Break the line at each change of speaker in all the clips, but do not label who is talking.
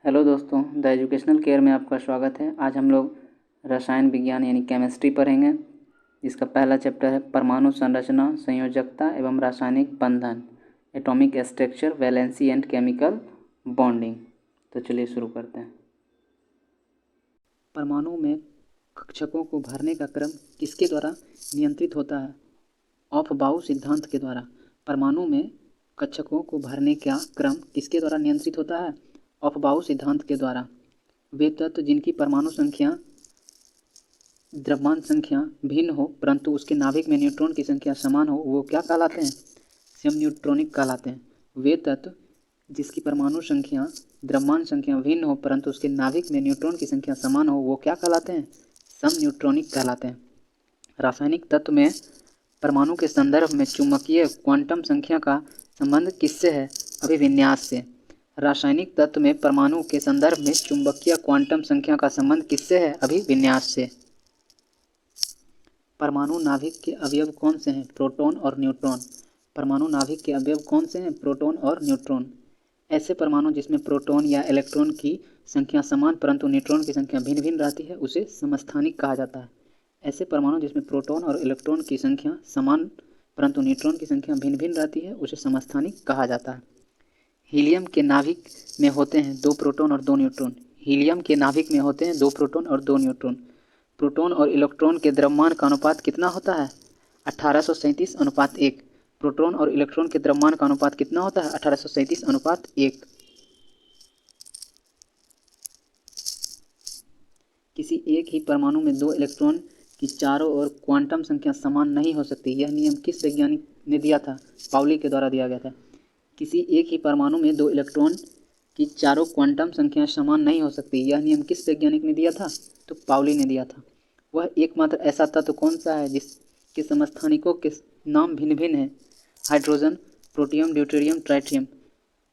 Hello दोस्तों, the educational care में आपका स्वागत है। आज हम लोग रसायन विज्ञान यानी केमिस्ट्री पढ़ेंगे। इसका पहला चैप्टर है परमाणु संरचना, संयोजकता एवं रासायनिक बंधन, atomic structure, valency and chemical bonding. तो चलिए शुरू करते हैं। परमाणु में कक्षकों को भरने का क्रम किसके द्वारा नियंत्रित होता है? ऑफ-बाउ सिद्धांत के द्वारा। परमाणु में कक्षकों को भरने का क्रम किसके द्वारा नियंत्रित होता है? ऑफ-बाउ सिद्धांत के द्वारा। वे तत्व जिनकी परमाणु संख्या द्रव्यमान संख्या भिन्न हो परंतु उसके नाभिक में न्यूट्रॉन की संख्या समान हो, वो क्या कहलाते हैं? समन्यूट्रॉनिक कहलाते हैं। वे तत्व जिसकी परमाणु संख्या द्रव्यमान संख्या भिन्न हो परंतु उसके नाभिक में न्यूट्रॉन की संख्या समान हो, वो क्या कहलाते हैं? समन्यूट्रॉनिक कहलाते हैं। रासायनिक तत्व में परमाणु के संदर्भ में चुंबकीय क्वांटम संख्या का संबंध किससे है? अभिविन्यास से। रासायनिक तत्व में परमाणु के संदर्भ में चुंबकीय क्वांटम संख्या का संबंध किससे है? अभिविन्यास से। परमाणु नाभिक के अवयव कौन से हैं? प्रोटॉन और न्यूट्रॉन। परमाणु नाभिक के अवयव कौन से हैं? प्रोटॉन और न्यूट्रॉन। ऐसे परमाणु जिसमें प्रोटॉन या इलेक्ट्रॉन की संख्या समान परंतु न्यूट्रॉन की संख्या भिन्न भिन्न रहती है, उसे समस्थानिक कहा जाता है। ऐसे परमाणु जिसमें प्रोटॉन और इलेक्ट्रॉन की संख्या समान परंतु न्यूट्रॉन की संख्या भिन्न भिन्न रहती है, उसे समस्थानिक कहा जाता है। हीलियम के नाभिक में होते हैं 2 प्रोटॉन और 2 न्यूट्रॉन। हीलियम के नाभिक में होते हैं 2 प्रोटॉन और 2 न्यूट्रॉन। प्रोटॉन और इलेक्ट्रॉन के द्रव्यमान का अनुपात कितना होता है? 1837:1। प्रोटॉन और इलेक्ट्रॉन के द्रव्यमान का अनुपात कितना होता है? 1837:1। किसी एक ही परमाणु में 2 इलेक्ट्रॉन की चारों ओर क्वांटम संख्या समान नहीं हो सकती। यह नियम किस वैज्ञानिक ने दिया था? पाउली के द्वारा दिया गया था। किसी एक ही परमाणु में 2 इलेक्ट्रॉन की चारों क्वांटम संख्या समान नहीं हो सकती। यह नियम किस वैज्ञानिक ने दिया था? तो पाउली ने दिया था। वह एकमात्र ऐसा तत्व कौन सा है जिसके समस्थानिकों के नाम भिन्न भिन्न हैं? Hydrogen, protium, deuterium, tritium.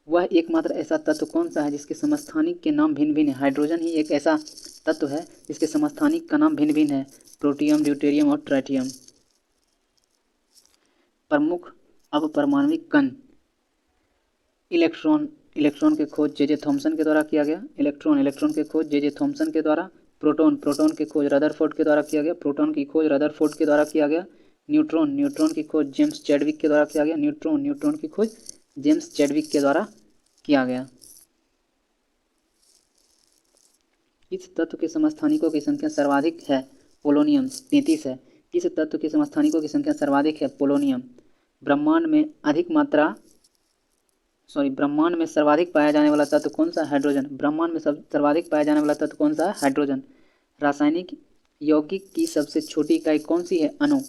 वह एकमात्र ऐसा तत्व कौन सा है जिसके समस्थानिक के नाम भिन्न भिन्न हैं? हाइड्रोजन ही एक ऐसा तत्व है जिसके समस्थानिक का नाम भिन्न भिन्न है, प्रोटियम, ड्यूटेरियम और ट्राइटियम। प्रमुख अपपरमाणविक कण। इलेक्ट्रॉन के खोज जे थॉमसन के द्वारा किया गया। इलेक्ट्रॉन के खोज जे थॉमसन के द्वारा। प्रोटॉन की खोज रदरफोर्ड के द्वारा किया गया। प्रोटॉन की खोज रदरफोर्ड के द्वारा किया गया। न्यूट्रॉन की खोज जेम्स चैडविक के द्वारा किया गया। न्यूट्रॉन की खोज जेम्स चैडविक के द्वारा किया गया। इस तत्व के समस्थानिकों की संख्या सर्वाधिक है? पोलोनियम 33 है। इस तत्व के समस्थानिकों की संख्या सर्वाधिक है? पोलोनियम। ब्रह्मांड में सर्वाधिक पाया जाने वाला तत्व कौन सा है? हाइड्रोजन। ब्रह्मांड में सर्वाधिक पाया जाने वाला तत्व कौन सा है? हाइड्रोजन। रासायनिक यौगिक की सबसे छोटी इकाई कौन सी है? अणु।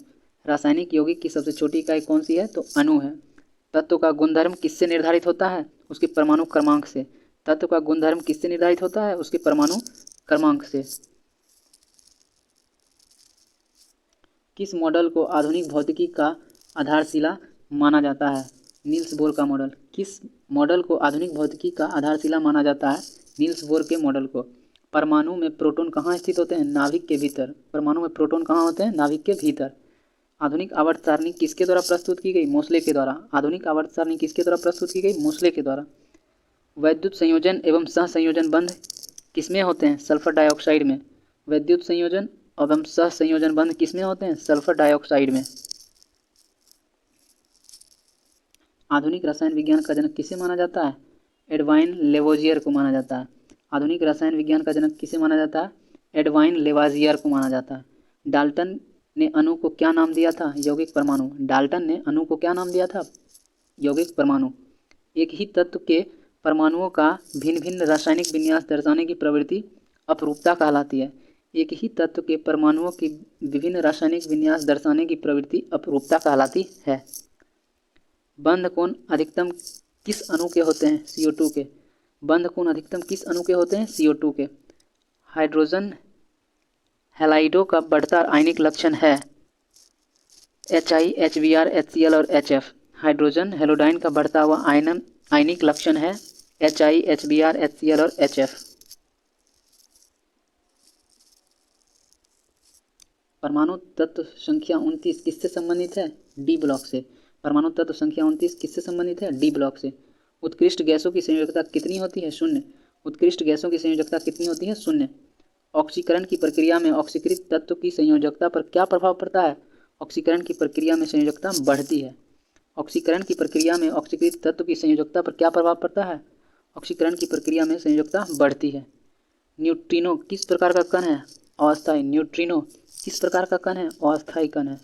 रासायनिक यौगिक की सबसे छोटी इकाई कौन सी है? तो अणु है। तत्व का गुणधर्म किससे निर्धारित होता है? उसके परमाणु क्रमांक से। तत्व का गुणधर्म किससे निर्धारित होता है? उसके परमाणु क्रमांक से। किस मॉडल को आधुनिक भौतिकी का आधारशिला माना जाता है? नील्स बोर का मॉडल। किस मॉडल को आधुनिक भौतिकी का आधारशिला माना जाता है? नील्स बोर के मॉडल को। परमाणु में प्रोटॉन कहाँ स्थित होते हैं? नाभिक के भीतर। परमाणु में प्रोटॉन कहाँ होते हैं? नाभिक के भीतर। आधुनिक आवर्त सारणी किसके द्वारा प्रस्तुत की गई? मोसले के द्वारा। आधुनिक आवर्त सारणी किसके द्वारा प्रस्तुत की गई? मोसले के द्वारा। वैद्युत संयोजन एवं सहसंयोजन बंध किसमें होते हैं? सल्फर डाइऑक्साइड में। वैद्युत संयोजन एवं सहसंयोजन बंध किसमें होते हैं? सल्फर डाइऑक्साइड में। आधुनिक रसायन विज्ञान का जनक किसे माना जाता है? एडवाइन लेवोजियर को माना जाता है। आधुनिक रसायन विज्ञान का जनक किसे माना जाता है? एडवाइन लेवाजियर को माना जाता है। डाल्टन ने अणु को क्या नाम दिया था? यौगिक परमाणु। डाल्टन ने अणु को क्या नाम दिया था? यौगिक परमाणु। एक ही तत्व के परमाणुओं का भिन्न भिन्न रासायनिक विन्यास दर्शाने की प्रवृत्ति अपरूपता कहलाती है। एक ही तत्व के परमाणुओं की विभिन्न रासायनिक विन्यास दर्शाने की प्रवृत्ति अपरूपता कहलाती है। बंध कोण अधिकतम किस अणु के होते हैं? CO2 के। बंध कोण अधिकतम किस अणु के होते हैं? CO2 के। हाइड्रोजन हैलाइडों का बढ़ता आयनिक लक्षण है HI, HBr, HCl और HF। हाइड्रोजन हैलोडाइन का बढ़ता हुआ आयनिक लक्षण है HI, HBr, HCl और HF। परमाणु तत्व संख्या 29 किससे संबंधित है? डी ब्लॉक से। परमाणु तत्व संख्या 29 किससे संबंधित है? डी ब्लॉक से। उत्कृष्ट गैसों की संयोजकता कितनी होती है? 0। उत्कृष्ट गैसों की संयोजकता कितनी होती है? 0। ऑक्सीकरण की प्रक्रिया में ऑक्सीकृत तत्व की संयोजकता पर क्या प्रभाव पड़ता है? ऑक्सीकरण की प्रक्रिया में संयोजकता बढ़ती है। ऑक्सीकरण की प्रक्रिया में ऑक्सीकृत तत्व की संयोजकता पर क्या प्रभाव पड़ता है? ऑक्सीकरण की प्रक्रिया में संयोजकता बढ़ती है। न्यूट्रिनो किस प्रकार का कण है? अस्थायी। न्यूट्रिनो किस प्रकार का कण है? अस्थायी कण है।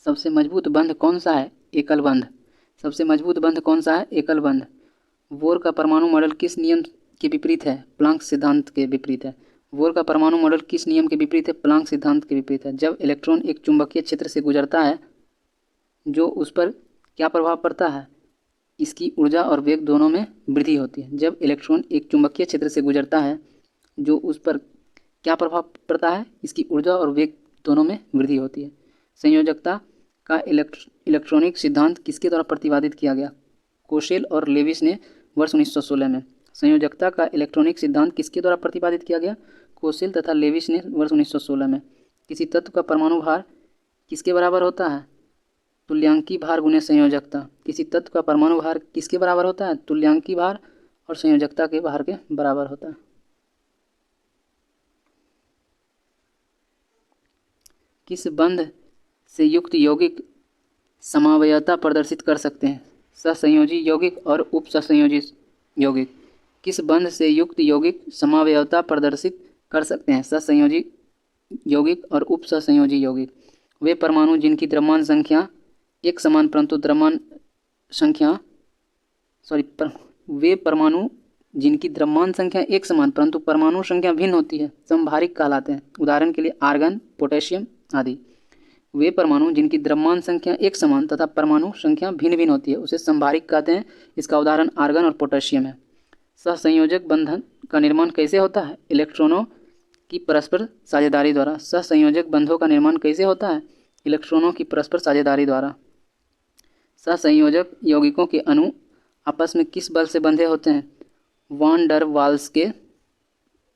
सबसे मजबूत बंध कौन सा है? एकल बंध। सबसे मजबूत बंध कौन सा है? एकल बंध। बोर का परमाणु मॉडल किस नियम के विपरीत है? प्लांक सिद्धांत के विपरीत है। बोर का परमाणु मॉडल किस नियम के विपरीत है? प्लांक सिद्धांत के विपरीत है। जब इलेक्ट्रॉन एक चुंबकीय क्षेत्र से गुजरता है जो उस पर क्या प्रभाव पड़ता है? इसकी ऊर्जा और वेग दोनों में वृद्धि होती है। जब इलेक्ट्रॉन एक चुंबकीय क्षेत्र से गुजरता है जो उस पर क्या प्रभाव पड़ता है? इसकी ऊर्जा और वेग दोनों में वृद्धि होती है। संयोजकता का इलेक्ट्रॉनिक सिद्धांत किसके द्वारा प्रतिपादित किया गया? कोशेल और लेविस ने वर्ष 1916 में। संयोजकता का इलेक्ट्रॉनिक सिद्धांत किसके द्वारा प्रतिपादित किया गया? कोशेल तथा लेविस ने वर्ष 1916 में। किसी तत्व का परमाणु भार किसके बराबर होता है? तुल्यांकी भार गुने संयोजकता। किसी तत्व का परमाणु भार किसके बराबर होता है? तुल्यांकी भार और संयोजकता के भार के बराबर होता है। किस बंध से युक्त यौगिक समावयवता प्रदर्शित कर सकते हैं? सहसंयोजी यौगिक और उपसहसंयोजी यौगिक। किस बंध से युक्त यौगिक समावयवता प्रदर्शित कर सकते हैं? सहसंयोजी यौगिक और उपसहसंयोजी यौगिक। वे परमाणु जिनकी द्रव्यमान संख्या एक समान परंतु द्रव्यमान संख्या वे परमाणु जिनकी द्रव्यमान संख्या एक समान परंतु परमाणु संख्या भिन्न होती है समभारिक कहलाते हैं। उदाहरण के लिए आर्गन, पोटेशियम आदि। वे परमाणु जिनकी द्रव्यमान संख्या एक समान तथा परमाणु संख्या भिन्न भिन्न होती है उसे समभारिक कहते हैं। इसका उदाहरण आर्गन और पोटेशियम है। सहसंयोजक बंधन का निर्माण कैसे होता है? इलेक्ट्रॉनों की परस्पर साझेदारी द्वारा। सहसंयोजक बंधों का निर्माण कैसे होता है? इलेक्ट्रॉनों की परस्पर साझेदारी द्वारा। सहसंयोजक यौगिकों के अणु आपस में किस बल से बंधे होते हैं? वान डर वाल्स के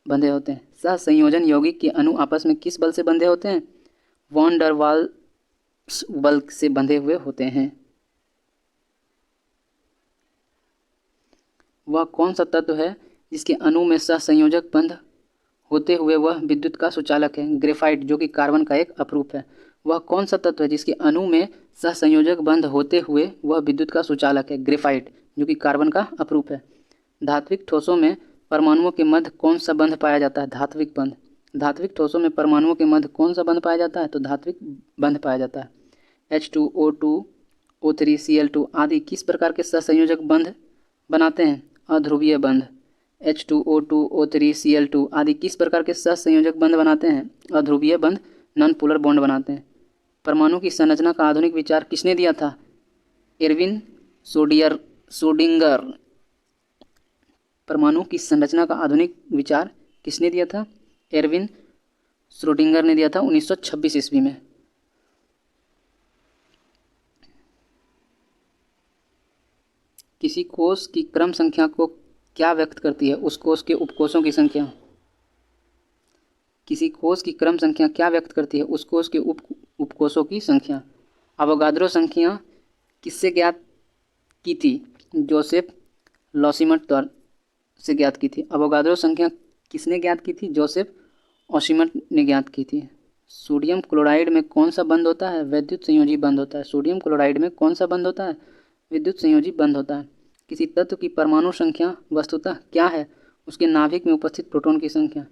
बंधे होते हैं। सहसंयोजन यौगिक के अणु आपस में किस बल से बंधे होते हैं? वान डर वाल्स बल से बंधे हुए होते हैं। वह कौन सा तत्व है जिसके अणु में सहसंयोजक बंध होते हुए वह विद्युत का सुचालक है? ग्रेफाइट, जो कि कार्बन का एक अपरूप है। वह कौन सा तत्व है जिसके अणु में सहसंयोजक बंध होते हुए वह विद्युत का सुचालक है? ग्रेफाइट, जो कि कार्बन का अपरूप है। धात्विक ठोसों में परमाणुओं के मध्य कौन सा बंध पाया जाता है? धात्विक बंध। धात्विक ठोसों में परमाणुओं के मध्य कौन सा बंध पाया जाता है? तो धात्विक बंध पाया जाता है। H2O2, O3, Cl2 आदि किस प्रकार के सहसंयोजक बंध बनाते हैं? अध्रुवीय बंध। H2O2, O3, Cl2 आदि किस प्रकार के सहसंयोजक बंध बनाते हैं? अध्रुवीय बंध, नॉन पोलर बॉन्ड बनाते हैं। परमाणु की संरचना का आधुनिक विचार किसने दिया था? एर्विन सोडिंगर। परमाणु की संरचना का आधुनिक विचार किसने दिया था? एर्विन श्रोडिंगर ने दिया था 1926 ईस्वी में। किसी कोष की क्रम संख्या को क्या व्यक्त करती है? उस कोष के उपकोषों की संख्या। किसी कोष की क्रम संख्या क्या व्यक्त करती है? उस कोष के उपकोषों की संख्या। अवोगाद्रो संख्या किससे ज्ञात की थी? जोसेफ लॉसिमट से ज्ञात की थी। अवोगाद्रो संख्या किसने ज्ञात की थी? जोसेफ ऑसिमट ने ज्ञात की थी। सोडियम क्लोराइड में कौन सा बंध होता है? विद्युत संयोजी बंध होता है। सोडियम क्लोराइड में कौन सा बंध होता है? विद्युत संयोजी बंध होता है। किसी तत्व की परमाणु संख्या वस्तुतः क्या है? उसके नाभिक में उपस्थित प्रोटॉन की संख्या।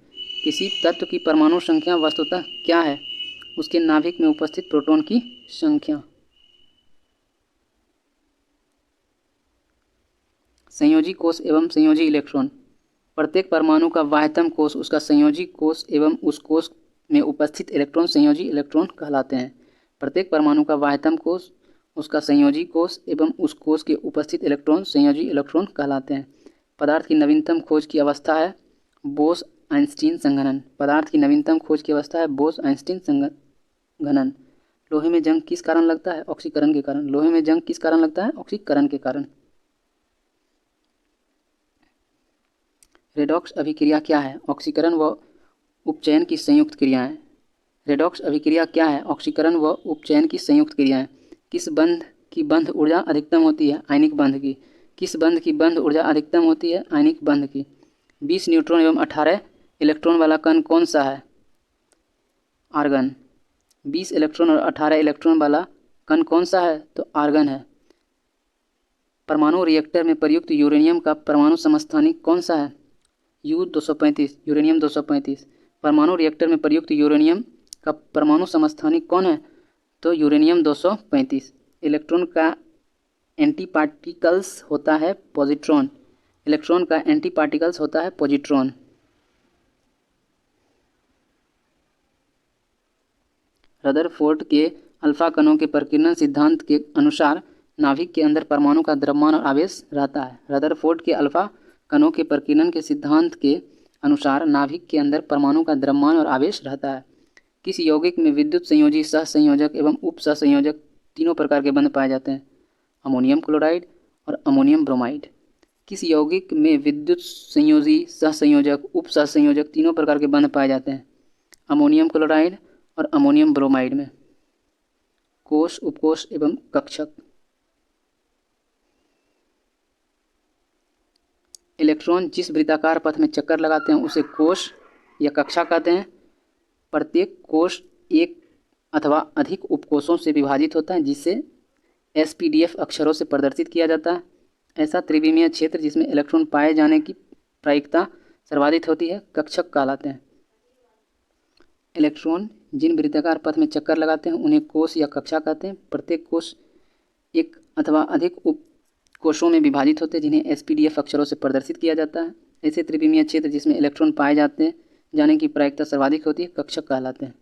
किसी तत्व की परमाणु संख्या वस्तुतः क्या है? उसके नाभिक में उपस्थित प्रोटॉन की संख्या। संयोजी कोष एवं संयोजी इलेक्ट्रॉन। प्रत्येक परमाणु का बाह्यतम कोष उसका संयोजी कोष एवं उस कोष में उपस्थित इलेक्ट्रॉन संयोजी इलेक्ट्रॉन कहलाते हैं। प्रत्येक परमाणु का बाह्यतम कोष उसका संयोजी कोष एवं उस कोष के उपस्थित इलेक्ट्रॉन संयोजी इलेक्ट्रॉन कहलाते हैं। पदार्थ की नवीनतम खोज की अवस्था है बोस आइंस्टीन संघनन। पदार्थ की नवीनतम खोज की अवस्था है बोस आइंस्टीन संघनन। लोहे में जंग किस कारण लगता है? ऑक्सीकरण के कारण। लोहे में जंग किस कारण लगता है? ऑक्सीकरण के कारण। रेडॉक्स अभिक्रिया क्या है? ऑक्सीकरण व उपचयन की संयुक्त क्रिया है। रेडॉक्स अभिक्रिया क्या है? ऑक्सीकरण व उपचयन की संयुक्त क्रिया है। किस बंध की बंध ऊर्जा अधिकतम होती है? आयनिक बंध की। किस बंध की बंध ऊर्जा अधिकतम होती है? आयनिक बंध की। 20 न्यूट्रॉन एवं 18 इलेक्ट्रॉन वाला कण कौन सा है? आर्गन। 20 इलेक्ट्रॉन और 18 इलेक्ट्रॉन वाला कण कौन सा है? तो आर्गन है। परमाणु रिएक्टर में प्रयुक्त यूरेनियम का परमाणु समस्थानिक कौन सा है? U-235, uranium 235। परमाणु रिएक्टर में प्रयुक्त यूरेनियम का परमाणु समस्थानिक कौन है? तो यूरेनियम 235। इलेक्ट्रॉन का एंटी पार्टिकल्स होता है पॉजिट्रॉन। इलेक्ट्रॉन का एंटी पार्टिकल्स होता है पॉजिट्रॉन। रदरफोर्ड के अल्फा कणों के प्रकीर्णन सिद्धांत के अनुसार नाभिक के अंदर परमाणु का द्रव्यमान और आवेश रहता है। रदरफोर्ड के अल्फा कणों के प्रकीर्णन के सिद्धांत के अनुसार नाभिक के अंदर परमाणु का द्रव्यमान और आवेश रहता है। किस यौगिक में विद्युत संयोजी, सहसंयोजक एवं उप सहसंयोजक तीनों प्रकार के बंध पाए जाते हैं? अमोनियम क्लोराइड और अमोनियम ब्रोमाइड। किस यौगिक में विद्युत संयोजी, सहसंयोजक, उप सहसंयोजक तीनों प्रकार के बंध पाए जाते हैं? अमोनियम क्लोराइड और अमोनियम ब्रोमाइड में। कोश, उपकोश एवं कक्षक। इलेक्ट्रॉन जिस वृत्ताकार पथ में चक्कर लगाते हैं उसे कोश या कक्षा कहते हैं। प्रत्येक कोश एक अथवा अधिक उपकोशों से विभाजित होता है जिसे SPDF अक्षरों से प्रदर्शित किया जाता है। ऐसा त्रिविमीय क्षेत्र जिसमें इलेक्ट्रॉन पाए जाने की प्रायिकता सर्वाधिक होती है कक्षक कहलाते हैं। इलेक्ट्रॉन जिन वृत्ताकार पथ में चक्कर लगाते हैं उन्हें कोश या कक्षा कहते हैं। प्रत्येक कोश एक अथवा अधिक उपकोशों में विभाजित होते हैं जिन्हें SPDF अक्षरों से प्रदर्शित किया जाता है। ऐसे त्रिविमीय क्षेत्र जिसमें इलेक्ट्रॉन पाए जाते हैं जाने की प्रायिकता सर्वाधिक होती है कक्षक कहलाते हैं।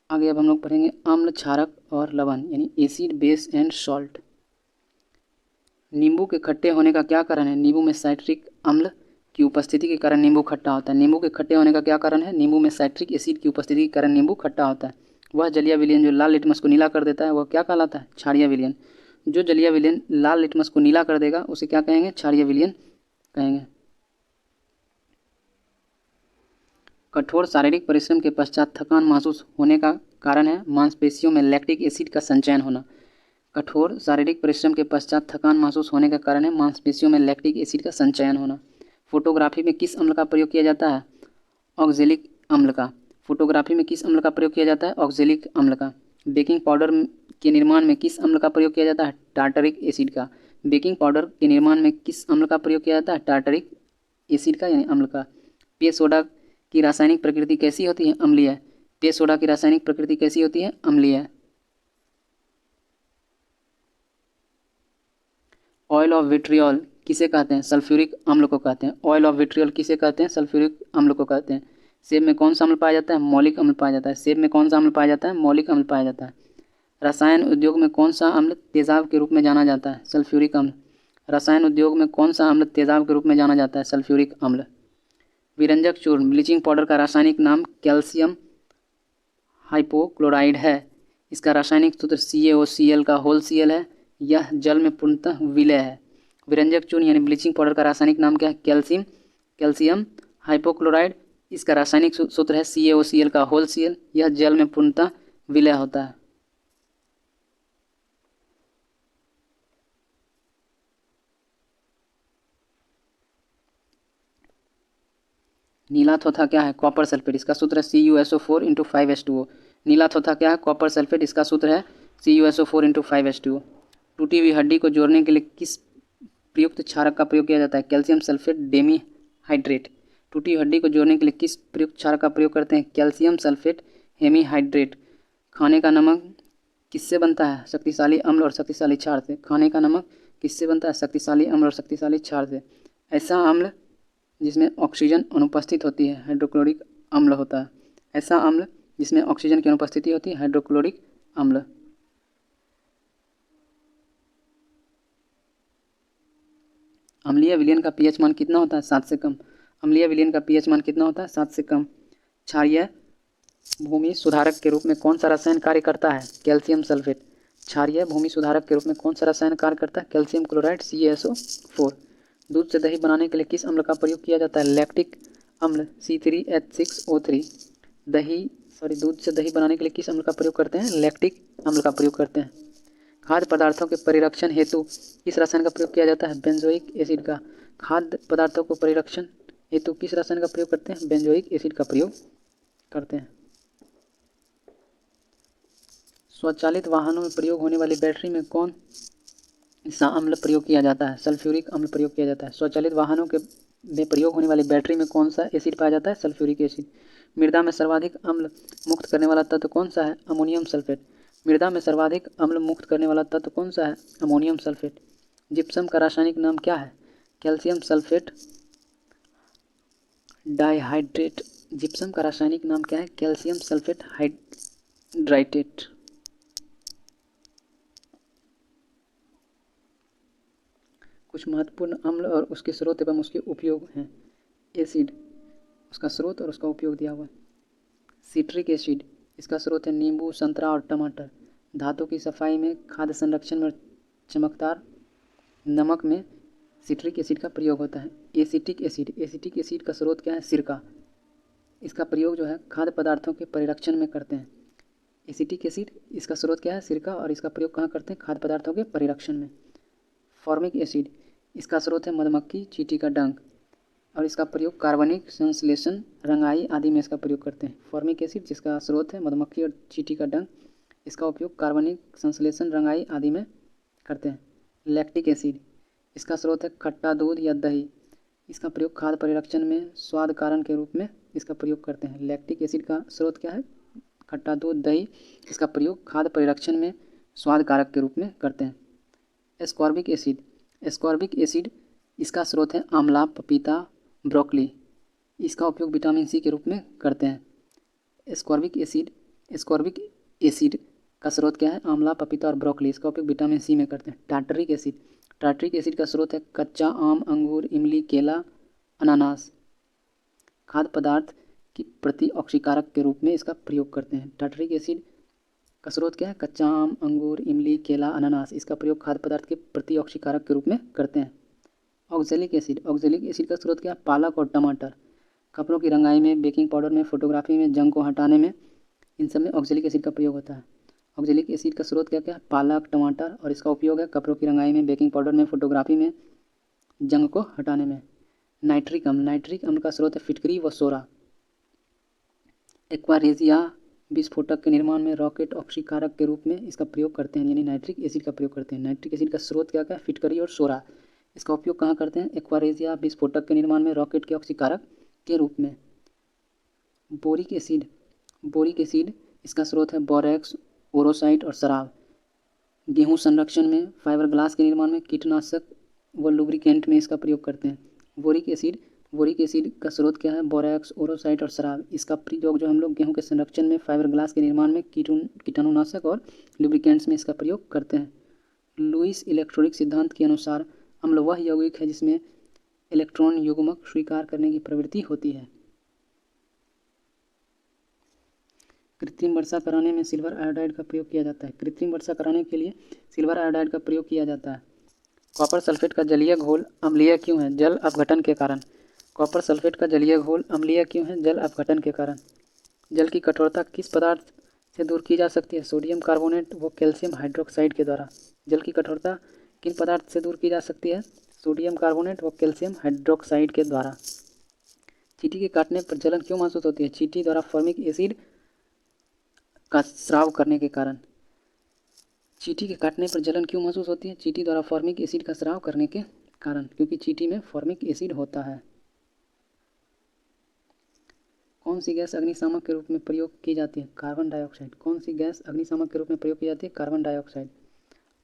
आगे अब हम लोग पढ़ेंगे अम्ल, क्षारक और लवण यानी एसिड, बेस एंड सॉल्ट। नींबू के खट्टे होने का क्या कारण है? नींबू में साइट्रिक अम्ल की उपस्थिति के कारण नींबू खट्टा होता है। नींबू के खट्टे होने का क्या कारण है? नींबू में साइट्रिक एसिड की उपस्थिति के कारण नींबू खट्टा होता है। वह जलीय विलयन जो लाल लिटमस को नीला कर देता है वह क्या कहलाता है? क्षारीय विलयन। जो जलीय विलयन लाल लिटमस को नीला कर देगा उसे क्या कहेंगे? क्षारीय विलयन कहेंगे। कठोर शारीरिक परिश्रम के पश्चात थकान महसूस होने का कारण है मांसपेशियों में लैक्टिक एसिड का संचयन होना। कठोर शारीरिक परिश्रम के पश्चात थकान महसूस होने का कारण है मांसपेशियों में लैक्टिक एसिड का संचयन होना। फोटोग्राफी में किस अम्ल का प्रयोग किया जाता है? ऑक्जेलिक अम्ल का। फोटोग्राफी में किस अम्ल का प्रयोग किया जाता है? ऑक्जेलिक अम्ल का। बेकिंग पाउडर के निर्माण में किस अम्ल का प्रयोग किया जाता है? टार्टरिक एसिड का। बेकिंग पाउडर के निर्माण में किस अम्ल का प्रयोग किया जाता है? टार्टरिक एसिड का यानी अम्ल का। पेय सोडा की रासायनिक प्रकृति कैसी होती है? अम्लीय। पेय सोडा की रासायनिक प्रकृति कैसी होती है? अम्लीय। ऑयल ऑफ विट्रियोल किसे कहते हैं? सल्फ्यूरिक अम्ल को कहते हैं। ऑयल ऑफ विट्रियोल किसे कहते हैं? सल्फ्यूरिक अम्ल को कहते हैं। सेब में कौन सा अम्ल पाया जाता है? मौलिक अम्ल पाया जाता है। सेब में कौन सा अम्ल पाया जाता है? मौलिक अम्ल पाया जाता है। रसायन उद्योग में कौन सा अम्ल तेजाब के रूप में जाना जाता है? सल्फ्यूरिक अम्ल। रसायन उद्योग में कौन सा अम्ल तेजाब के रूप में जाना जाता है? सल्फ्यूरिक अम्ल। विरंजक चूर्ण ब्लीचिंग पाउडर का रासायनिक नाम कैल्शियम हाइपोक्लोराइड है। इसका रासायनिक सूत्र CaOCl का होल Cl है। यह जल में पूर्णतः विलय है। विरंजक चूर्ण यानी ब्लीचिंग पाउडर का रासायनिक नाम क्या है? Calcium hypochloride. इसका रासायनिक सूत्र है CaOCl का होल Cl। यह जल में पूर्णतः विलय होता है। नीला थोथा क्या है? Copper sulphate. इसका सूत्र है CuSO4 × 5H2O। नीला थोथा क्या है? Copper sulphate. इसका सूत्र है CuSO4 × 5H2O। टूटी हुई हड्डी को जोड़ने के लिए किस प्रयुक्त क्षारक का प्रयोग किया जाता है? Calcium sulphate hemihydrate. टूटी हड्डी को जोड़ने के लिए किस प्रयुक्त क्षारक का प्रयोग करते हैं? Calcium sulphate hemihydrate. खाने का नमक किससे बनता है? शक्तिशाली अम्ल और शक्तिशाली क्षार से। खाने का नमक किससे बनता है? शक्तिशाली अम्ल और शक्तिशाली क्षार से। ऐसा अम्ल जिसमें ऑक्सीजन अनुपस्थित होती है हाइड्रोक्लोरिक अम्ल होता है। ऐसा अम्ल जिसमें ऑक्सीजन की अनुपस्थिति होती है हाइड्रोक्लोरिक अम्ल। अम्लीय विलयन का pH मान कितना होता है? 7 से कम। अम्लीय विलयन का pH मान कितना होता है? 7 से कम। क्षारीय भूमि सुधारक के रूप में कौन सा रसायन कार्य करता है? Calcium sulphate. क्षारीय भूमि सुधारक के रूप में कौन सा रसायन कार्य करता है? Calcium chloride CaSO4। दूध से दही बनाने के लिए किस अम्ल का प्रयोग किया जाता है? लैक्टिक अम्ल C3H6O3। दूध से दही बनाने के लिए किस अम्ल का प्रयोग करते हैं? लैक्टिक अम्ल का प्रयोग करते हैं। खाद्य पदार्थों के परिरक्षण हेतु किस रसायन का प्रयोग किया जाता है? बेंजोइक एसिड का। खाद्य पदार्थों को परिरक्षण हेतु किस रसायन का प्रयोग करते हैं? बेंजोइक एसिड का प्रयोग करते हैं। स्वचालित वाहनों में प्रयोग होने वाली बैटरी में कौन सा अम्ल प्रयोग किया जाता है? सल्फ्यूरिक अम्ल प्रयोग किया जाता है। स्वचालित वाहनों के में प्रयोग होने वाली बैटरी में कौन सा एसिड पाया जाता है? Sulphuric acid. मृदा में सर्वाधिक अम्ल मुक्त करने वाला तत्व कौन सा है? Ammonium sulphate. मृदा में सर्वाधिक अम्ल मुक्त करने वाला तत्व कौन सा है? Ammonium sulphate. जिप्सम का रासायनिक नाम क्या है? Calcium sulphate dihydrate. जिप्सम का रासायनिक नाम क्या है? Calcium sulphate hydrate. कुछ महत्वपूर्ण अम्ल और उसके स्रोत एवं उसके उपयोग हैं। एसिड, उसका स्रोत और उसका उपयोग दिया हुआ है। सिट्रिक एसिड, इसका स्रोत है नींबू, संतरा और टमाटर। धातु की सफाई में, खाद्य संरक्षण में, चमकदार नमक में सिट्रिक एसिड का प्रयोग होता है। एसिटिक एसिड, एसिटिक एसिड का स्रोत क्या है? सिरका। इसका प्रयोग जो है खाद्य पदार्थों के परिरक्षण में करते हैं। एसिटिक एसिड, इसका स्रोत क्या है? सिरका, और इसका प्रयोग कहाँ करते हैं? खाद्य पदार्थों के परिरक्षण में। फॉर्मिक एसिड, इसका स्रोत है मधुमक्खी, चींटी का डंक, और इसका प्रयोग कार्बनिक संश्लेषण, रंगाई आदि में इसका प्रयोग करते हैं। फॉर्मिक एसिड, जिसका स्रोत है मधुमक्खी और चींटी का डंक, इसका उपयोग कार्बनिक संश्लेषण, रंगाई आदि में करते हैं। लैक्टिक एसिड, इसका स्रोत है खट्टा दूध या दही, इसका प्रयोग खाद्य परिरक्षण में स्वाद कारण के रूप में इसका प्रयोग करते हैं। लैक्टिक एसिड का स्रोत क्या है? खट्टा दूध, दही, इसका प्रयोग खाद्य परिरक्षण में स्वाद कारक के रूप में करते हैं। एस्कॉर्बिक एसिड, एस्कॉर्बिक एसिड, इसका स्रोत है आंवला, पपीता, ब्रोकली, इसका उपयोग विटामिन सी के रूप में करते हैं। एस्कॉर्बिक एसिड का स्रोत क्या है? आंवला, पपीता और ब्रोकली, इसका उपयोग विटामिन सी में करते हैं। टार्टरिक एसिड, टार्टरिक एसिड का स्रोत है कच्चा आम, अंगूर, इमली, केला, अनानास, खाद्य पदार्थ की प्रति ऑक्सीकारक के रूप में इसका प्रयोग करते हैं। टार्टरिक एसिड का स्रोत क्या है? कच्चा आम, अंगूर, इमली, केला, अनानास, इसका प्रयोग खाद्य पदार्थ के प्रति ऑक्सीकारक के रूप में करते हैं। ऑक्जेलिक एसिड, ऑक्जेलिक एसिड का स्रोत क्या है? पालक और टमाटर, कपड़ों की रंगाई में, बेकिंग पाउडर में, फोटोग्राफी में, जंग को हटाने में, इन सब में ऑक्जेलिक एसिड का प्रयोग होता है। ऑक्जेलिक एसिड का स्रोत क्या क्या है? पालक, टमाटर, और इसका उपयोग है कपड़ों की रंगाई में, बेकिंग पाउडर में, फोटोग्राफी में, जंग को हटाने में। नाइट्रिक अम्ल, नाइट्रिक अम्ल का स्रोत है फिटकरी व सोरा। एक्वारेजिया विस्फोटक के निर्माण में रॉकेट ऑक्सीकारक के रूप में इसका प्रयोग करते हैं, यानी नाइट्रिक एसिड का प्रयोग करते हैं। नाइट्रिक एसिड का स्रोत क्या क्या है? फिटकरी और सोरा, इसका उपयोग कहाँ करते हैं? एक्वारेजिया विस्फोटक के निर्माण में रॉकेट के ऑक्सीकारक के रूप में। बोरिक एसिड, बोरिक एसिड, इसका स्रोत है बोरेक्स, ओरोसाइट और शराब। गेहूं संरक्षण में, फाइबर ग्लास के निर्माण में, कीटनाशक व लुब्रिकेंट में इसका प्रयोग करते हैं। बोरिक एसिड का स्रोत क्या है? बोरेक्स, ओरोसाइट और शराब, इसका प्रयोग जो हम लोग गेहूं के संरक्षण में, फाइबर ग्लास के निर्माण में, कीटाणुनाशक और लुब्रिकेंट्स में इसका प्रयोग करते हैं। लुईस इलेक्ट्रॉनिक सिद्धांत के अनुसार अम्ल वह यौगिक है जिसमें इलेक्ट्रॉन युग्मक स्वीकार करने की प्रवृत्ति होती है। कृत्रिम वर्षा कराने में सिल्वर आयोडाइड का प्रयोग किया जाता है। कृत्रिम वर्षा कराने के लिए सिल्वर आयोडाइड का प्रयोग किया जाता है। कॉपर सल्फेट का जलीय घोल अम्लीय क्यों है? जल अपघटन के कारण। कॉपर सल्फेट का जलीय घोल अम्लीय क्यों है? जल अपघटन के कारण। जल की कठोरता किस पदार्थ से दूर की जा सकती है? सोडियम कार्बोनेट व कैल्शियम हाइड्रोक्साइड के द्वारा। जल की कठोरता किन पदार्थ से दूर की जा सकती है? सोडियम कार्बोनेट व कैल्शियम हाइड्रोक्साइड के द्वारा। चींटी के काटने पर जलन क्यों महसूस होती है? चींटी द्वारा फॉर्मिक एसिड का स्राव करने के कारण। चींटी के काटने पर जलन क्यों महसूस होती है? चींटी द्वारा फॉर्मिक एसिड का स्राव करने के कारण, क्योंकि चींटी में फॉर्मिक एसिड होता है। कौन सी गैस अग्निशामक के रूप में प्रयोग की जाती है? Carbon dioxide. कौन सी गैस अग्निशामक के रूप में प्रयोग की जाती है? Carbon dioxide.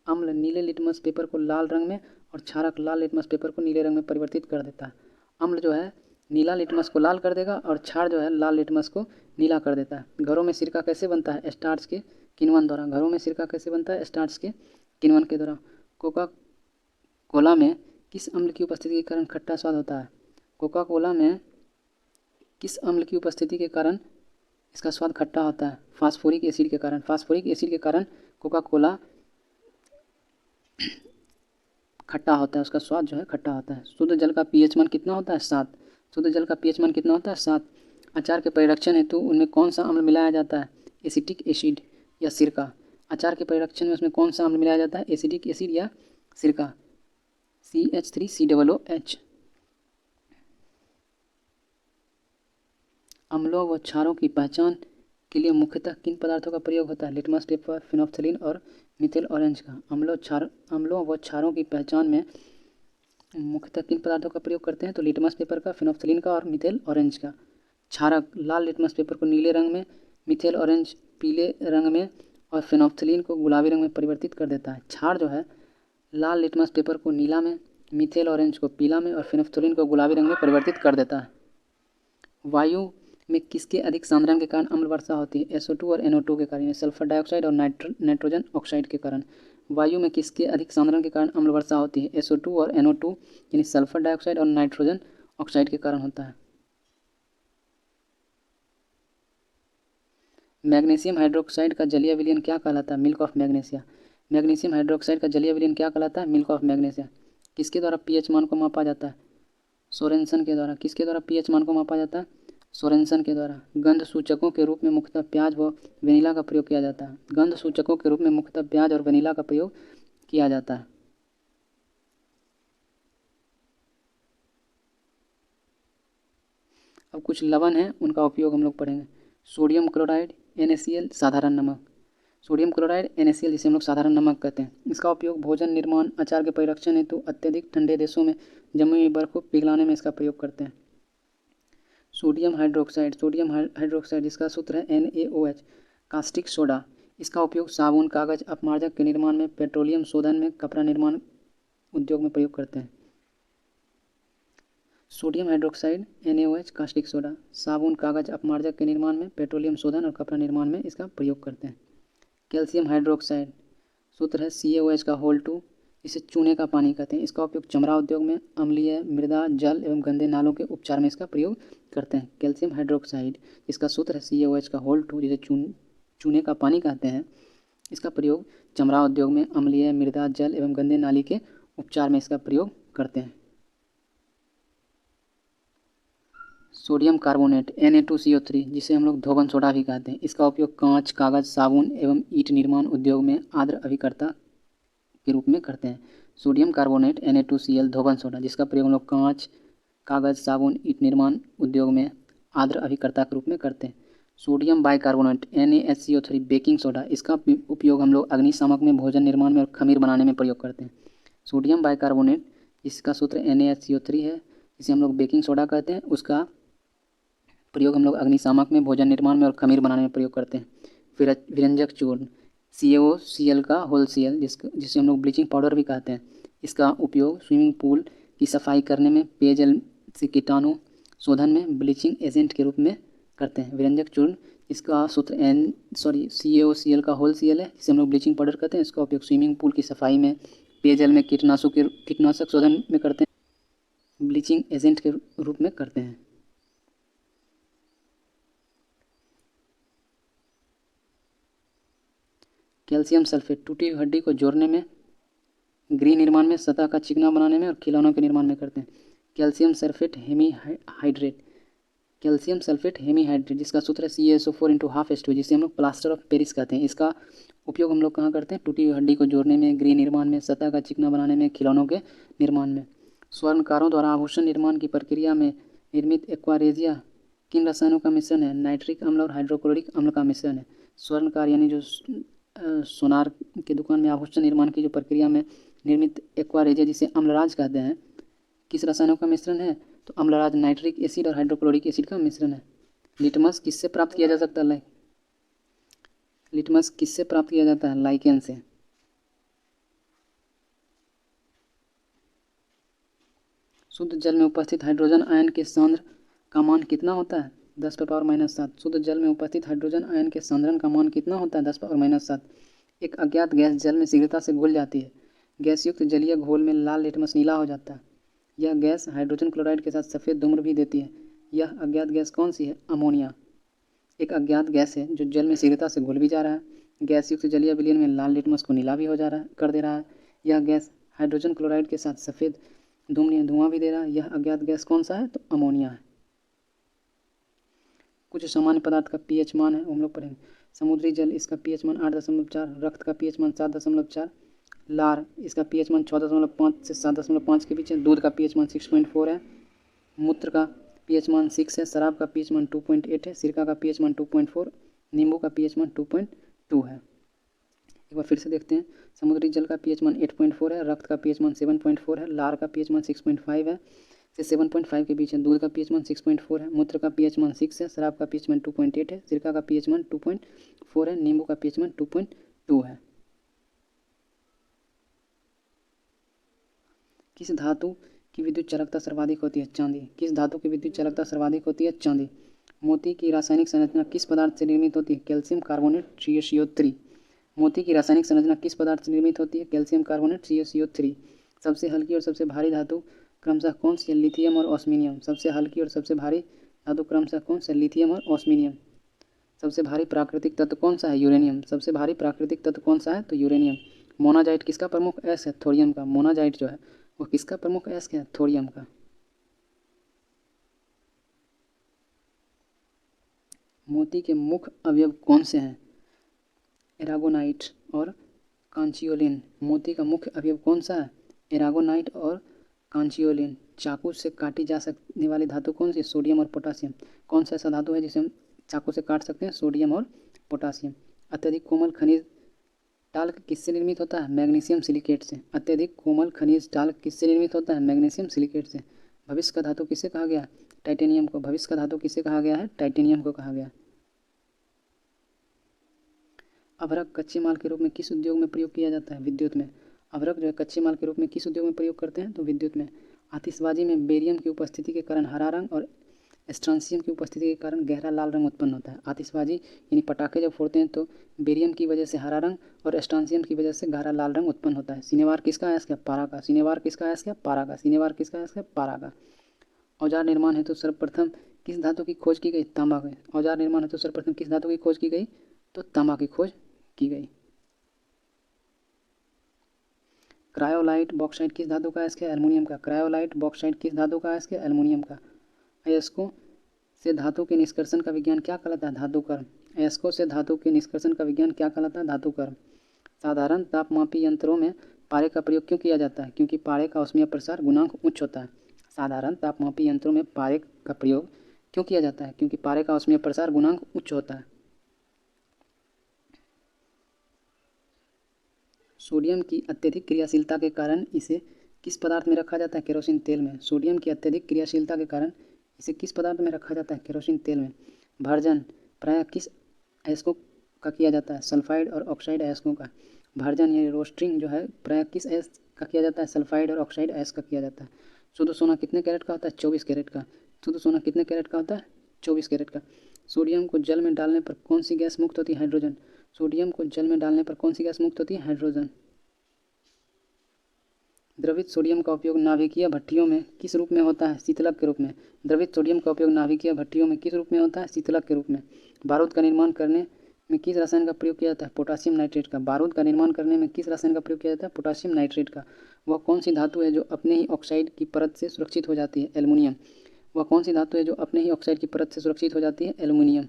अम्ल नीले लिटमस पेपर को लाल रंग में और क्षारक लाल लिटमस पेपर को नीले रंग में परिवर्तित कर देता है। अम्ल जो है नीला लिटमस को लाल कर देगा और क्षार जो है लाल लिटमस को नीला कर देता है। घरों में सिरका कैसे बनता है? स्टार्च के किण्वन द्वारा। घरों में सिरका कैसे बनता है? स्टार्च के किण्वन के द्वारा। कोका कोला में किस अम्ल की उपस्थिति के कारण खट्टा स्वाद होता है? कोका कोला में किस अम्ल की उपस्थिति के कारण इसका स्वाद खट्टा होता है? फास्फोरिक एसिड के कारण। फास्फोरिक एसिड के कारण कोका कोला खट्टा होता है, उसका स्वाद जो है खट्टा होता है। शुद्ध जल का पीएच मान कितना होता है? 7। शुद्ध जल का पीएच मान कितना होता है? 7। अचार के परिरक्षण हेतु उनमें कौन सा अम्ल मिलाया जाता है? एसिटिक एसिड या सिरका। अचार के परिरक्षण में उसमें कौन सा अम्ल मिलाया जाता है? एसिडिक एसिड या सिरका? CH3COOH। अम्लों व क्षारों की पहचान के लिए मुख्यतः किन पदार्थों का प्रयोग होता है? लिटमस पेपर, फिनोप्थलीन और मिथाइल ऑरेंज का। अम्लों व क्षारों की पहचान में मुख्यतः किन पदार्थों का प्रयोग करते हैं? तो लिटमस पेपर का, फिनोप्थलीन का और मिथाइल ऑरेंज का। क्षारक लाल लिटमस पेपर को नीले रंग में, मिथाइल ऑरेंज पीले रंग में और फिनोप्थलीन को गुलाबी रंग में परिवर्तित कर देता है। क्षार जो है लाल लिटमस पेपर को नीला में, मिथाइल ऑरेंज को पीला में और फिनोप्थलीन को गुलाबी रंग में परिवर्तित कर देता है। वायु में किसके अधिक सांद्रण के कारण अम्ल वर्षा होती है? SO2 और NO2 के कारण, सल्फर डाइऑक्साइड और नाइट्रोजन ऑक्साइड के कारण। वायु में किसके अधिक सांद्रण के कारण अम्ल वर्षा होती है? SO2 और NO2 यानी सल्फर डाइऑक्साइड और नाइट्रोजन ऑक्साइड के कारण होता है। मैग्नीशियम हाइड्रोक्साइड का जलीय विलयन क्या कहलाता है? Milk of magnesia. Magnesium hydroxide का जलीय विलयन क्या कहलाता है? Milk of magnesia. किसके द्वारा पीएच मान को मापा जाता है? सोरेनसन के द्वारा। किसके द्वारा पीएच मान को मापा जाता है? सोरेनसन के द्वारा। गंध सूचकों के रूप में मुख्यतः प्याज व वेनिला का प्रयोग किया जाता है। गंध सूचकों के रूप में मुख्यतः प्याज और वेनिला का प्रयोग किया जाता है। अब कुछ लवण हैं, उनका उपयोग हम लोग पढ़ेंगे। सोडियम क्लोराइड NaCl साधारण नमक। सोडियम क्लोराइड NaCl जिसे हम लोग साधारण नमक कहते हैं, इसका उपयोग भोजन निर्माण, अचार के परिरक्षण हेतु अत्यधिक ठंडे देशों में जमी हुई बर्फ को पिघलाने में इसका प्रयोग करते हैं। सोडियम हाइड्रोक्साइड जिसका सूत्र है NaOH। कास्टिक सोडा, इसका उपयोग साबुन, कागज, अपमार्जक के निर्माण में, पेट्रोलियम शोधन में, कपड़ा निर्माण उद्योग में प्रयोग करते हैं। Sodium hydroxide NaOH caustic soda साबुन, कागज, अपमार्जक के निर्माण में, पेट्रोलियम शोधन और कपड़ा निर्माण में इसका प्रयोग करते हैं। कैल्शियम हाइड्रोक्साइड, सूत्र है CaOH का होल 2, इसे चूने का पानी कहते हैं। इसका उपयोग चमड़ा उद्योग में, अम्लीय मृदा, जल एवं गंदे नालों के उपचार में इसका प्रयोग करते हैं। कैल्शियम हाइड्रोक्साइड, इसका सूत्र है CaOH का होल 2, जिसे चूने का पानी कहते हैं। इसका प्रयोग चमड़ा उद्योग में, अम्लीय मृदा, जल एवं गंदे नाली के उपचार में इसका प्रयोग करते हैं। सोडियम कार्बोनेट Na2CO3, जिसे हम लोग धोबन सोडा भी कहते हैं, इसका उपयोग कांच, कागज, साबुन एवं ईंट निर्माण उद्योग में आर्द्र अभिकर्ता के रूप में करते हैं। सोडियम कार्बोनेट Na2Cl धोबन सोडा, जिसका प्रयोग हम लोग कांच, कागज, साबुन, ईंट निर्माण उद्योग में आर्द्र अभिकर्ता के रूप में करते हैं। Sodium bicarbonate NaHCO3 baking soda, इसका उपयोग हम लोग अग्निशामक में, भोजन निर्माण में और खमीर बनाने में प्रयोग करते हैं। सोडियम बाइकार्बोनेट, इसका सूत्र NaHCO3 है, जिसे हम लोग बेकिंग सोडा कहते हैं, उसका प्रयोग हम लोग अग्निशामक में, भोजन निर्माण में और खमीर बनाने में प्रयोग करते हैं। फिर विरंजक चूर्ण CaOCl का होल Cl, जिसे हम लोग ब्लीचिंग पाउडर भी कहते हैं, इसका उपयोग स्विमिंग पूल की सफाई करने में, पेयजल से कीटाणु शोधन में ब्लीचिंग एजेंट के रूप में करते हैं। विरंजक चूर्ण, इसका सूत्र CaOCl का होल Cl है, जिसे हम लोग ब्लीचिंग पाउडर कहते हैं। इसका उपयोग स्विमिंग पूल की सफाई में, पेयजल में कीटनाशक शोधन में करते हैं, ब्लीचिंग एजेंट के रूप में करते हैं। कैल्शियम सल्फेट टूटी हुई हड्डी को जोड़ने में, गृह निर्माण में, सतह का चिकना बनाने में और खिलौनों के निर्माण में करते हैं। कैल्शियम सल्फेट हेमीहाइड्रेट, जिसका सूत्र है CaSO4 × ½ H2, जिसे हम लोग प्लास्टर ऑफ पेरिस कहते हैं। इसका उपयोग हम लोग कहाँ करते हैं? टूटी हुई हड्डी को जोड़ने में, गृह निर्माण में, सतह का चिकना बनाने में, खिलौनों के निर्माण में। स्वर्णकारों द्वारा आभूषण निर्माण की प्रक्रिया में निर्मित एक्वारेजिया किन रसायनों का मिश्रण है? नाइट्रिक अम्ल और हाइड्रोक्लोरिक अम्ल का मिश्रण है। स्वर्णकार यानी जो सोनार की दुकान में आभूषण निर्माण की जो प्रक्रिया में निर्मित एक्वारेजिया, जिसे अम्लराज कहते हैं, किस रसायनों का मिश्रण है? तो अम्लराज नाइट्रिक एसिड और हाइड्रोक्लोरिक एसिड का मिश्रण है। लिटमस किससे प्राप्त किया जा सकता है? लिटमस किससे प्राप्त किया जाता है? लाइकेन से। शुद्ध जल में उपस्थित हाइड्रोजन आयन के सांद्र का मान कितना होता है? 10⁻⁷। शुद्ध जल में उपस्थित हाइड्रोजन आयन के सांद्रण का मान कितना होता है? 10⁻⁷। एक अज्ञात गैस जल में शीघ्रता से घुल जाती है। गैस युक्त जलीय घोल में लाल लिटमस नीला हो जाता है। यह गैस हाइड्रोजन क्लोराइड के साथ सफ़ेद धूम्र भी देती है। यह अज्ञात गैस कौन सी है? अमोनिया। एक अज्ञात गैस है जो जल में शीघ्रता से घुल भी जा रहा है, गैस युक्त जलीय विलयन में लाल लिटमस को नीला भी हो जा रहा है, कर दे रहा है। यह गैस हाइड्रोजन क्लोराइड के साथ सफ़ेद धुआं भी दे रहा है। यह अज्ञात गैस कौन सा है? तो अमोनिया है। कुछ सामान्य पदार्थ का pH मान है, हम लोग पढ़ेंगे। समुद्री जल, इसका pH मान 8.4, रक्त का pH मान 7.4, लार, इसका pH मान 6.5 से 7.5 के बीच है, दूध का pH मान 6.4 है, मूत्र का pH मान 6 है, शराब का pH मान 2.8 है, सिरका का pH मान 2.4, नींबू का pH मान 2.2 है। एक बार फिर से देखते हैं। समुद्री जल का pH मान 8.4 है, रक्त का pH मान 7.4 है, लार का pH मान 6.5 है से 7.5 के बीच है, दूध का pH मान 6.4 है, मूत्र का pH मान 6 है, शराब का pH मान 2.8 है, सिरका का pH मान 2.4 है, नींबू का pH मान 2.2 है। किस धातु की विद्युत चालकता सर्वाधिक होती है? चांदी। किस धातु की विद्युत चालकता सर्वाधिक होती है? चांदी। मोती की रासायनिक संरचना किस पदार्थ से निर्मित होती है? Calcium carbonate CaCO3। मोती की रासायनिक संरचना किस पदार्थ से निर्मित होती है? Calcium carbonate CaCO3। सबसे हल्की और सबसे भारी धातु क्रमशः कौन सी है? लिथियम और ऑस्मिनियम। सबसे हल्की और सबसे भारी धातु क्रमशः कौन सा? लिथियम और ऑस्मिनियम। सबसे भारी प्राकृतिक तत्व कौन सा है? यूरेनियम। सबसे भारी प्राकृतिक तत्व कौन सा है? तो यूरेनियम। मोनाजाइट किसका प्रमुख एस है? थोरियम का। मोनाजाइट जो है वो किसका प्रमुख एस है? थोरियम का। मोती के मुख्य अवयव कौन से हैं? एरागोनाइट और कांचियोलिन। मोती का मुख्य अवयव कौन सा है? एरागोनाइट और कांचियोलिन। चाकू से काटी जा सकने वाली धातु कौन सी? सोडियम और पोटासियम। कौन सा ऐसा धातु है जिसे हम चाकू से काट सकते हैं? सोडियम और पोटासियम। अत्यधिक कोमल खनिज टाल्क किससे निर्मित होता है? मैग्नीशियम सिलिकेट से। अत्यधिक कोमल खनिज टाल्क किससे निर्मित होता है? मैग्नीशियम सिलिकेट से। भविष्य का धातु किसे कहा गया? टाइटेनियम को। भविष्य का धातु किसे कहा गया है? टाइटेनियम को कहा गया। अभ्रक कच्चे माल के रूप में किस उद्योग में प्रयोग किया जाता है? विद्युत में। अभ्रक जो है कच्चे माल के रूप में किस उद्योग में प्रयोग करते हैं? तो विद्युत में। आतिशबाजी में बेरियम की उपस्थिति के कारण हरा रंग और स्ट्रांसियम की उपस्थिति के कारण गहरा लाल रंग उत्पन्न होता है। आतिशबाजी यानी पटाखे जब फोड़ते हैं तो बेरियम की वजह से हरा रंग और स्ट्रांसियम की वजह से गहरा लाल रंग उत्पन्न होता है। सिनेवार किसका अयस्क है? पारा का। सिनेवार किसका अयस्क है? पारा का। सिनेवार किसका अयस्क है? पारा का। औजार निर्माण हेतु सर्वप्रथम किस धातु की खोज की गई? तांबा की। औजार निर्माण हेतु सर्वप्रथम किस धातु की खोज की गई? तो तांबा की खोज की गई। क्रायोलाइट बॉक्साइट किस धातु का अयस्क है? एल्युमिनियम का। क्रायोलाइट बॉक्साइट किस धातु का अयस्क है? एल्युमिनियम का। अयस्कों से धातु के निष्कर्षण का विज्ञान क्या कहलाता है? धातुकर्म। अयस्कों से धातु के निष्कर्षण का विज्ञान क्या कहलाता है? धातुकर्म। साधारण तापमापी यंत्रों में पारे का प्रयोग क्यों किया जाता है? क्योंकि पारे का ऊष्मीय प्रसार गुणांक उच्च होता है। साधारण तापमापी यंत्रों में पारे का प्रयोग क्यों किया जाता है? क्योंकि पारे का ऊष्मीय प्रसार गुणांक उच्च होता है। सोडियम की अत्यधिक क्रियाशीलता के कारण इसे किस पदार्थ में रखा जाता है? केरोसिन तेल में। सोडियम की अत्यधिक क्रियाशीलता के कारण इसे किस पदार्थ में रखा जाता है? केरोसिन तेल में। भर्जन प्रायः किस अयस्कों का किया जाता है? सल्फाइड और ऑक्साइड अयस्कों का। भर्जन यानी रोस्टिंग जो है प्रायः किस अयस्क का किया जाता है? सल्फाइड और ऑक्साइड अयस्क का किया जाता है। शुद्ध सोना कितने कैरेट का होता है? 24 कैरेट का। शुद्ध सोना कितने कैरेट का होता है? 24 कैरेट का। सोडियम को जल में डालने पर कौन सी गैस मुक्त होती है? हाइड्रोजन। सोडियम को जल में डालने पर कौन सी गैस मुक्त होती है? हाइड्रोजन। द्रवित सोडियम का उपयोग नाभिकीय भट्टियों में किस रूप में होता है? शीतलक के रूप में। द्रवित सोडियम का उपयोग नाभिकीय भट्टियों में किस रूप में होता है? शीतलक के रूप में। बारूद का निर्माण करने में किस रसायन का प्रयोग किया जाता है? पोटासियम नाइट्रेट का। बारूद का निर्माण करने में किस रसायन का प्रयोग किया जाता है? पोटासियम नाइट्रेट का। वह कौन सी धातु है जो अपने ही ऑक्साइड की परत से सुरक्षित हो जाती है? एल्युमिनियम। वह कौन सी धातु है जो अपने ही ऑक्साइड की परत से सुरक्षित हो जाती है? एल्युमिनियम।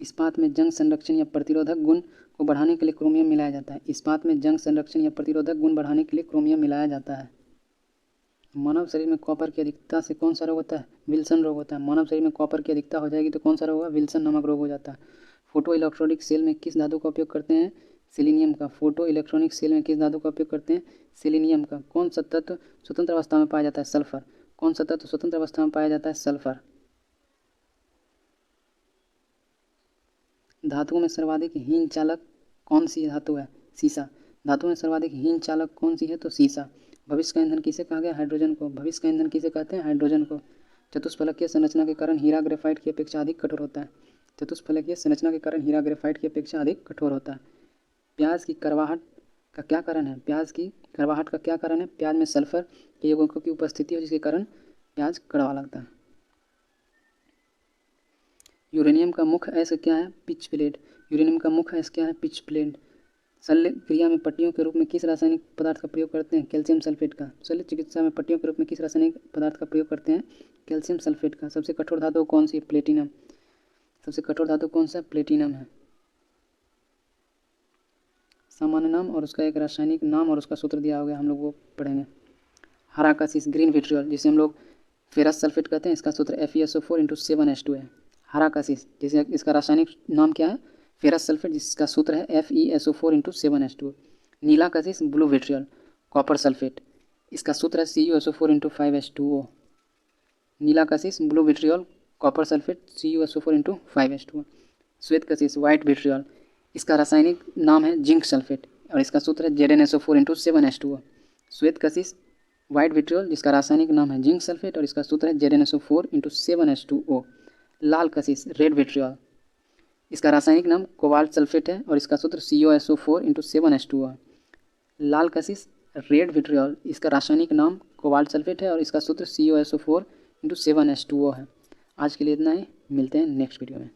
इस्पात में जंग संरक्षण या प्रतिरोधक गुण को बढ़ाने के लिए क्रोमियम मिलाया जाता है। इस्पात में जंग संरक्षण या प्रतिरोधक गुण बढ़ाने के लिए क्रोमियम मिलाया जाता है। मानव शरीर में कॉपर की अधिकता से कौन सा रोग होता है? विल्सन रोग होता है। मानव शरीर में कॉपर की अधिकता हो जाएगी तो कौन सा रोग होगा? विल्सन नामक रोग हो जाता है। फोटो इलेक्ट्रॉनिक सेल में किस धातु का उपयोग करते हैं? सेलेनियम का। फोटो इलेक्ट्रॉनिक सेल में किस धातु का उपयोग करते हैं? सेलेनियम का। कौन सा तत्व स्वतंत्र अवस्था में पाया जाता है? सल्फर। कौन सा तत्व स्वतंत्र अवस्था में पाया जाता है? सल्फर। धातुओं में सर्वाधिक हीन चालक कौन सी धातु है? सीसा। धातुओं में सर्वाधिक हीन चालक कौन सी है? तो सीसा। भविष्य का ईंधन किसे कहा गया? हाइड्रोजन को। भविष्य का ईंधन किसे कहते हैं? हाइड्रोजन को। चतुष्फलकीय संरचना के कारण हीरा ग्रेफाइट की अपेक्षा अधिक कठोर होता है। चतुष्फलकीय संरचना के कारण हीरा ग्रेफाइट की अपेक्षा अधिक कठोर होता है। प्याज की करवाहट का क्या कारण है? प्याज की करवाहट का क्या कारण है? प्याज में सल्फर के यौगिकों की उपस्थिति है जिसके कारण प्याज कड़वा लगता है। यूरेनियम का मुख्य अयस्क क्या है? Pitch plate. यूरेनियम का मुख्य अयस्क क्या है? Pitch plate. शल्य क्रिया में पट्टियों के रूप में किस रासायनिक पदार्थ का प्रयोग करते हैं? कैल्शियम सल्फेट का। शल्य चिकित्सा में पट्टियों के रूप में किस रासायनिक पदार्थ का प्रयोग करते हैं? कैल्शियम सल्फेट का। सबसे कठोर धातु कौन सी है? प्लेटिनम। सबसे कठोर धातु कौन सा? प्लेटिनम है। सामान्य नाम और उसका एक रासायनिक नाम और उसका सूत्र दिया होगा, हम लोग वो पढ़ेंगे। हरा कशिश ग्रीन विट्रियल जिसे हम लोग फेरस सल्फेट कहते हैं, इसका सूत्र FeSO4 × 7H2 है। हरा कशिश जिसे इसका रासायनिक नाम क्या है? फेरस सल्फेट जिसका सूत्र है FeSO4 × 7H2। नीला कशिश ब्लू विट्रियल कॉपर सल्फेट, इसका सूत्र है CuSO4 × 5H2O। नीला कशिश blue vitriol copper sulphate CuSO4 × 5H2O। श्वेत कशिश वाइट विट्रियल, इसका रासायनिक नाम है जिंक सल्फेट और इसका सूत्र है ZnSO4 × 7H2O। श्वेत कशिश वाइट विट्रियल जिसका रासायनिक नाम है जिंक सल्फेट और इसका सूत्र है ZnSO4 × 7H2O। लाल कशिश रेड विट्रियल, इसका रासायनिक नाम कोबाल्ट सल्फेट है और इसका सूत्र CuSO4 × 7H2O है। लाल कशिश रेड विट्रियल, इसका रासायनिक नाम कोबाल्ट सल्फेट है और इसका सूत्र CuSO4 × 7H2O है। आज के लिए इतना ही, मिलते हैं नेक्स्ट वीडियो में।